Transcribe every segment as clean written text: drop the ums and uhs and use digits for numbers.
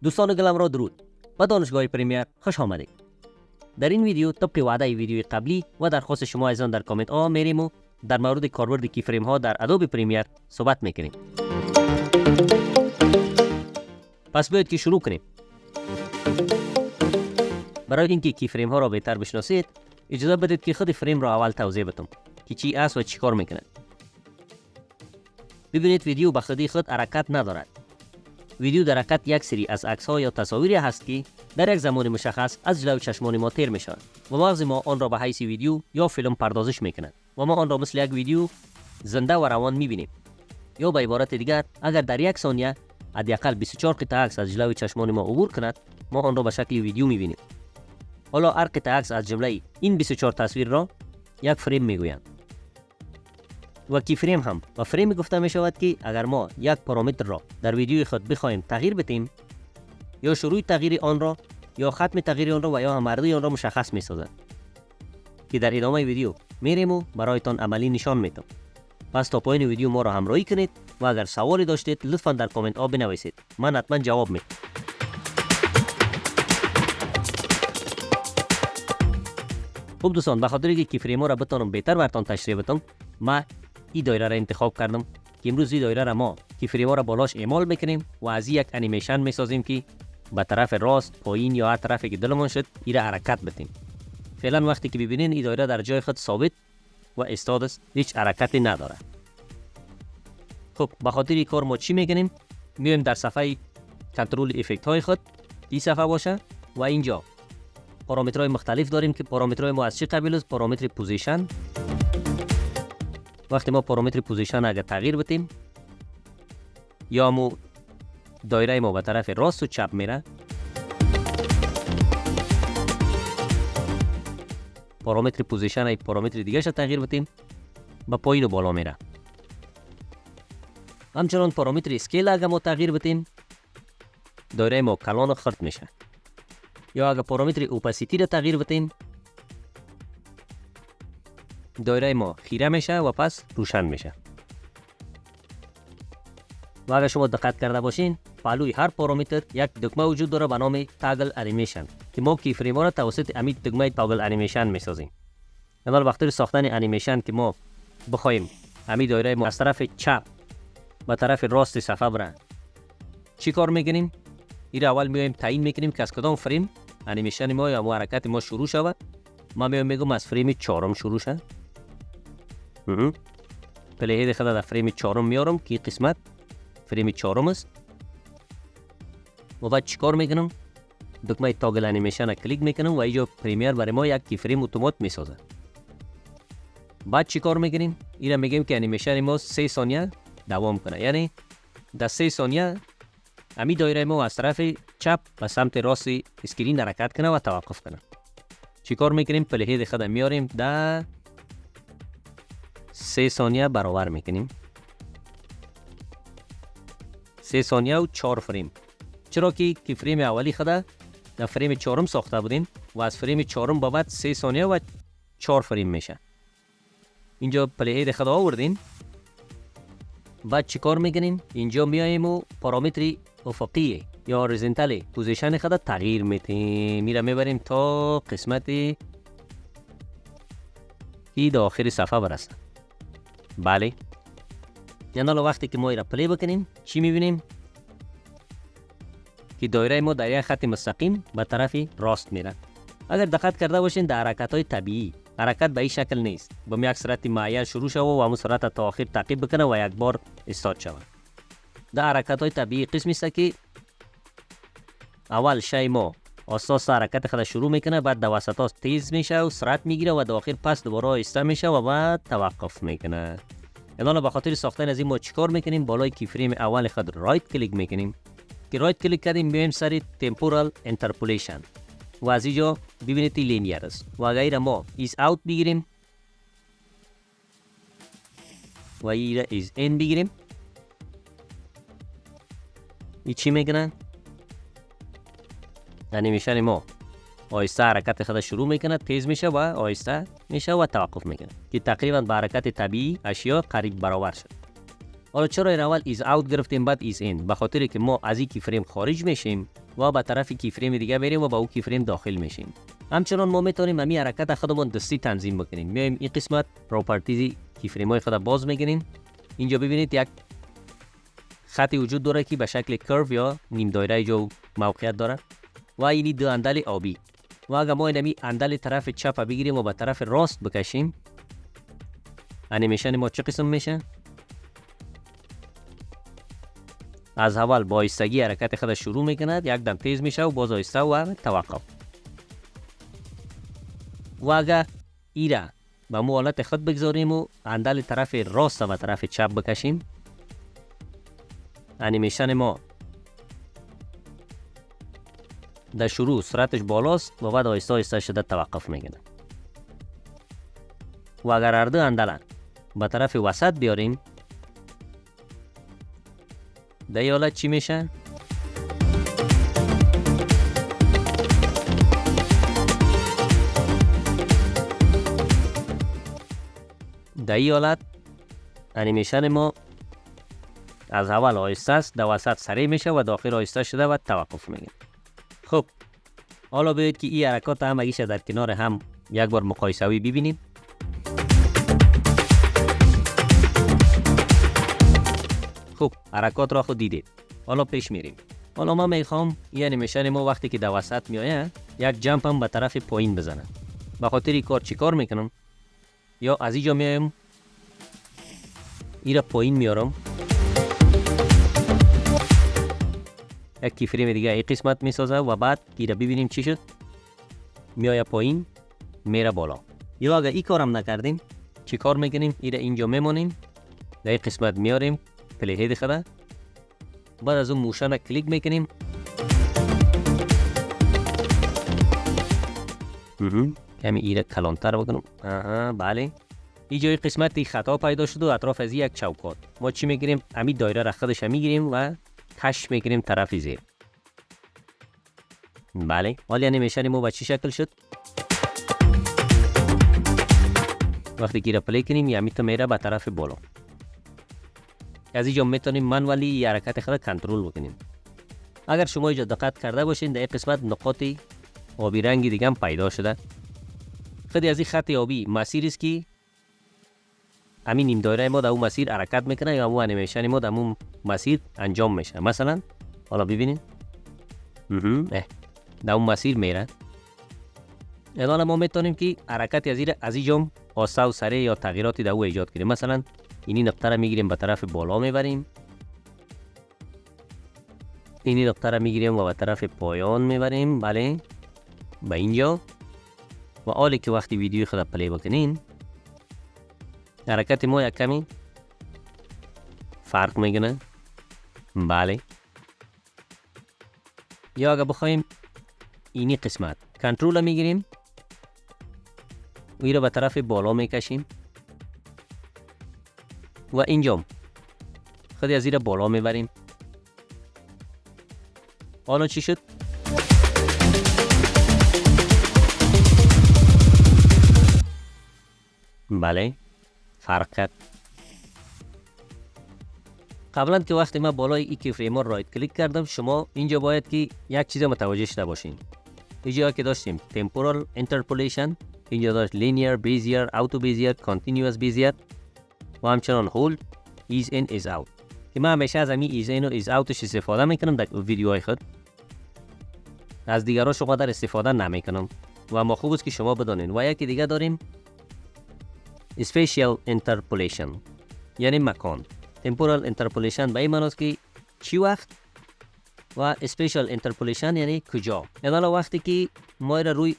دوستان گلم را درود. به دانشگاه پریمیر خوش آمدید. در این ویدیو طبق وعده ویدیوی قبلی و درخواست شما عزیزان در کامنت ها میریم و در مورد کاربرد کی فریم ها در ادوبی پریمیر صحبت میکنیم. پس بیایید که شروع کنیم. برای اینکه کی فریم ها را بهتر بشناسید اجازه بدید که خود فریم را اول توضیح بدم که چی است و چی کار میکنه. ببینید ویدیو به خودی خود حرکت ندارد. ویدیو در حقیقت یک سری از عکس ها یا تصاویری هست که در یک زمان مشخص از جلوی چشمان ما تیر میشوند و مغز ما آن را به حیث ویدیو یا فیلم پردازش میکند و ما آن را مثل یک ویدیو زنده و روان میبینیم. یا به عبارت دیگر اگر در یک ثانیه حداقل 24 قطعه عکس از جلوی چشمان ما عبور کند ما آن را به شکل ویدیو میبینیم. حالا هر قطعه عکس از جمله این 24 تصویر را یک فریم میگویند. و کی فریم هم و فریم گفته می شود که اگر ما یک پارامتر را در ویدیوی خود بخواهیم تغییر بدیم یا شروع تغییر آن را یا ختم تغییر آن را و یا هماردی آن را مشخص می سازد که در ادامه ویدیو میریم و برایتان عملی نشان میدم. پس تا پایین ویدیو ما را همراهی کنید و اگر سوالی داشتید لطفا در کامنت ها بنویسید، من حتما جواب میدم. خب دوستان، به خاطر اینکه کی فریم ها را بتونم بهتر براتون تشریح بدم ما این دایره را انتخاب کردم که امروز این دایره را ما کی فریم ها را بالاش اعمال میکنیم و از یک انیمیشن میسازیم که به طرف راست، پایین یا هر طرفی که دلمون شد این را حرکت بدیم. فعلا وقتی که ببینین این دایره در جای خود ثابت و استاد است، هیچ حرکتی نداره. خب به خاطر این کار ما چی میکنیم؟ میایم در صفحه کنترل افکت های خود، این صفحه باشه و اینجا پارامترهای مختلف داریم که پارامترهای ما از چه قبیل است؟ پارامتر پوزیشن. وقتی ما پارامتر پوزیشن اگر تغییر بدیم یا مو دایره ما به طرف راست و چپ میره، پارامتر پوزیشن ای پارامتر دیگه شو تغییر بدیم با پایین و بالا میره. همچنان پارامتر اسکیل اگر ما تغییر بدیم دایره ما کلان و خرد میشه. یا اگر پارامتر اوپاسیتی را تغییر بدیم دایره ما خیره میشه و پس روشن میشه. و اگر شما دقت کرده باشین پهلوی هر پارامتر یک دکمه وجود داره به نام تاگل انیمیشن که ما کی فریم ها را توسط همین دکمه تاگل انیمیشن میسازیم. اما وقتی ساختن انیمیشن که ما بخوایم همین دایره ما از طرف چپ به طرف راست صفحه بره چی کار میکنیم؟ این اول میایم تعیین میکنیم که از کدام فریم انیمیشن ما یا حرکت ما شروع شود. ما میگم از فریم 4 شروع شه. پلیهید خدا در فریم 4 میارم که قسمت فریم 4 است و بعد چیکار میکنم؟ دکمه تاگل انیمیشن کلیک میکنم و اینجا پریمیر برای ما یک کی فریم اتومات میسازه. بعد چیکار میکنیم؟ اینا میگیم که انیمیشن ما 3 ثانیه دوام کنه، یعنی در 3 ثانیه امی دایره ما از طرف چپ به سمت راست اسکرین حرکت کنه و توقف کنه. چیکار میکنیم؟ پلیهید خدا میاریم در 3 ثانیه برابر میکنیم. 3 ثانیه و 4 فریم. چرا که کی فریم اولی خدا در فریم 4 ساخته بودیم و از فریم 4 به بعد 3 ثانیه و 4 فریم میشه. اینجا پلیهید خدا آوردیم. بعد چیکار میکنیم؟ اینجا میایم و پارامتر افقی یا هوریزونتال پوزیشن خدا تغییر میدیم. میره میبریم تا قسمت ای در آخر صفحه برسه. بله. یعنی وقتی که ما ایرا پلی بکنیم چی میبینیم؟ که دایره ما در یک خط مستقیم به طرف راست میره. اگر دقت کرده باشین در حرکت های طبیعی حرکت به این شکل نیست. با یک سرعت معین شروع شود و همون سرعت تا آخر تعقیب بکنه و یک بار استارت شود. در حرکت های طبیعی قسمی است که اول شای ما اساس حرکت خود شروع میکنه، بعد در وسط تیز میشه و سرعت میگیره و در آخر پس دوباره آهسته میشه و بعد توقف میکنه. الان به خاطر ساختن از این ما چیکار میکنیم؟ بالای کی فریم اول خود رایت کلیک میکنیم که رایت کلیک کردیم میایم سر تمپورال انترپولیشن و از اینجا ببینید لینیر است و اگر ما ایز اوت بگیریم و ایز این بگیریم این چی میکنه؟ انیمیشن ما آهسته حرکت خود شروع میکنه، تیز میشه و آهسته میشه و توقف میکنه که تقریبا به حرکت طبیعی اشیا قریب برابر شد. حالا چرا این اول ایز اوت گرفتیم بعد ایز این؟ به خاطر که ما از این کی فریم خارج میشیم و به طرف کی فریم دیگه میریم و با اون کی فریم داخل میشیم. همچنان ما میتونیم همین حرکت خودمون دستی تنظیم بکنیم. میایم این قسمت پراپرتیز کی فریم های خود باز میگیریم. اینجا ببینید یک خطی وجود داره که به شکل کرو یا نیم دایره جو موقعیت داره و اینی دو اندل آبی. و اگر ما اینمی اندل طرف چپ بگیریم و به طرف راست بکشیم، انیمیشن ما چه قسم میشه؟ از اول با آهستگی حرکت خود شروع میکند، یک دم تیز میشه و باز آهسته و توقف. و اگر ایره به مو حالت خود بگذاریم و اندل طرف راست و طرف چپ بکشیم، انیمیشن ما در شروع سرعتش بالاست و بعد آهسته آهسته شده توقف میکنه. و اگر هر دو اندل به طرف وسط بیاریم، در این حالت چی میشه؟ در این حالت انیمیشن ما از اول آهسته است، در وسط سریع میشه و داخل آهسته شده و توقف میگیره. خب حالا باید که این حرکات هم اگیش در کنار هم یک بار مقایسوی ببینیم. خب حرکات را خود دیدید. حالا پیش میریم. حالا ما میخوام این انیمیشن ما وقتی که در وسط میآید یک جمپ هم به طرف پایین بزنه. به خاطر این کار چیکار میکنم؟ یا از اینجا میایم این را پایین میارم، یک کی فریم دیگه این قسمت میسازه و بعد این را ببینیم چی شد. میآید پایین میره بالا. یا اگر این کارم نکردیم چی کار میکنیم؟ این را اینجا میمونیم، در این قسمت میاریم پلی هید خدا، بعد از اون موشن را کلیک میکنیم. کمی ایره کلانتر بکنم. بله اینجا این قسمتی خطا پیدا شد و اطراف از یک چوکات. ما چی میگیریم؟ امی دایره را خودش میگیریم و کش میگیریم طرف زیر. بله حالا انیمیشن ما به چی شکل شد؟ وقتی که را پلی کنیم یعنی تا میره به طرف بالا. از اینجا میتونیم منولی حرکت خود کنترل بکنیم. اگر شما اینجا دقت کرده باشین در این قسمت نقاط آبی رنگی دیگه هم پیدا شده. خیلی از این خط آبی مسیری است که همین نیم دایره ما در اون مسیر حرکت میکنه یا اون انیمیشن ما در اون مسیر انجام میشه. مثلا حالا ببینید در اون مسیر میره. الان ما میتونیم که حرکت از اینجا آسته و سریع یا تغییراتی در او ایجاد کنیم. مثلا اینی نقطه را میگیریم به طرف بالا میبریم، اینی نقطه را میگیریم و به طرف پایان میبریم. بله به اینجا. و حالی که وقتی ویدیوی خود پلی بکنین حرکت ما یک کمی فرق میکنه. بله یا اگر بخوایم اینی قسمت کنترل میگیریم و این را به طرف بالا میکشیم و اینجا خودی از این بالا میبریم. حالا چی شد؟ بله فرق کرد. قبلا که وقتی من بالای این کی فریم رایت کلیک کردم، شما اینجا باید که یک چیز متوجه شده باشین. اینجا که داشتیم تمپورال انترپولیشن، اینجا داشت لینیر، بیزیر، اوتو بیزیر، کانتینیوس بیزیر و همچنان هولد، ایز این ایز اوت که من همیشه از همین ایز این و ایز اوتش استفاده میکنم در ویدیوهای خود. از دیگرها شما در استفاده نمیکنم و ما خوب است که شما بدانین. و یکی دیگه داریم spatial interpolation یعنی مکان. temporal interpolation به این معنی است که چی وقت و spatial interpolation یعنی کجا. یعنی وقتی که ما را روی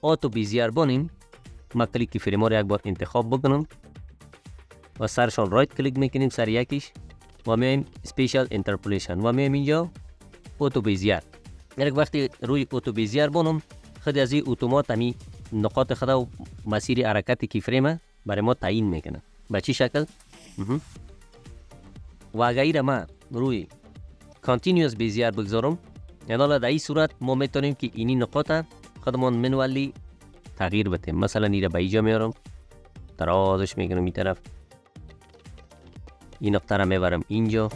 آتو بیزیر بانیم، ما کلیک فریم را یک بار انتخاب بکنم و سرشان رایت کلیک میکنیم سر یکیش و میایم spatial interpolation و میایم اینجا آتو بیزیر. یعنی وقتی روی آتو بیزیر بانم خود از این اتومات همی نقاط خود و مسیر حرکت کی فریم برای ما تعیین میکنه. به چی شکل؟ و اگر ما روی کانتینیوس بیزیر بگذارم، یعنی در این صورت ما میتونیم که اینی نقاط خودمون منولی تغییر بدیم. مثلا این را به اینجا میارم، درازش میکنم این طرف، این نقطه را میبرم اینجا.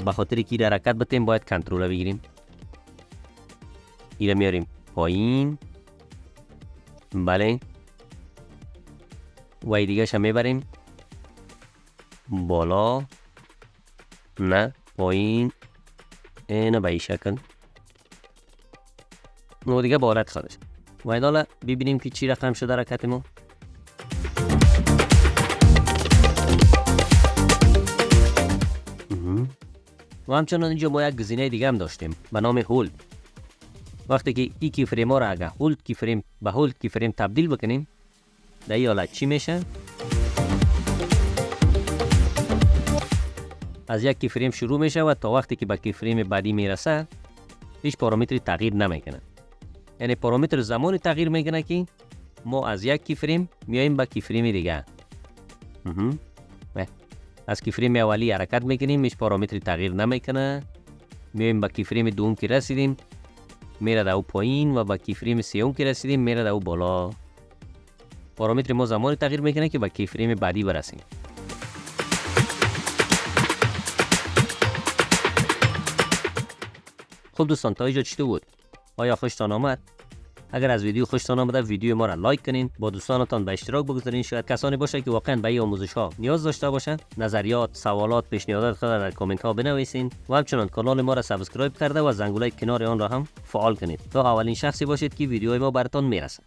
به خاطر که حرکت بتیم باید کنترل بگیریم. این را میاریم پایین. بله. و دیگه شم میبریم بالا. نه پایین. اینو به این شکل. نو دیگه بالت خودش. و این حالا ببینیم که چی رقم شده حرکت ما. و همچنان اینجا ما یک گزینه دیگه هم داشتیم به نام هولد. وقتی که این کی فریم ها را اگر هولد کی فریم به هولد کی فریم تبدیل بکنیم، در این حالت چی میشه؟ از یک کی فریم شروع میشه و تا وقتی که به کی فریم بعدی میرسه هیچ پارامتری تغییر نمیکنه. یعنی پارامتر زمانی تغییر میکنه که ما از یک کی فریم میایم به کی فریم دیگه. از کی فریم اولی حرکت میکنیم، هیچ پارامتری تغییر نمیکنه. میایم به کی فریم دوم که رسیدیم میره در او پایین و به کی فریم سوم که رسیدیم میره در او بالا. پارامتر ما زمانی تغییر میکنه که به کی فریم بعدی برسیم. خب دوستان، تا اینجا چطور بود؟ آیا خوشتان آمد؟ اگر از ویدیو خوشتان آمده ویدیو ما را لایک کنین، با دوستانتان به اشتراک بگذارین. شاید کسانی باشه که واقعا به این آموزش ها نیاز داشته باشند. نظریات، سوالات، پیشنهادات خود را در کامنت ها بنویسین و همچنان کانال ما را سابسکرایب کرده و زنگوله کنار آن را هم فعال کنید تا اولین شخصی باشید که ویدیوهای ما براتون میرسه.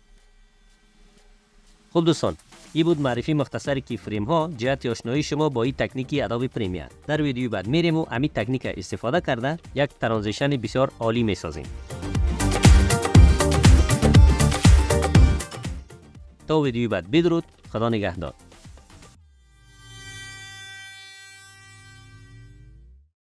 خب دوستان، این بود معرفی مختصر کی فریم ها جهت آشنایی شما با این تکنیکی ادوبی پریمیر. در ویدیو بعد میریم و همین تکنیک استفاده کرده یک ترانزیشن بسیار عالی میسازیم. تا ویدیو بعد بدرود. خدا نگهدار.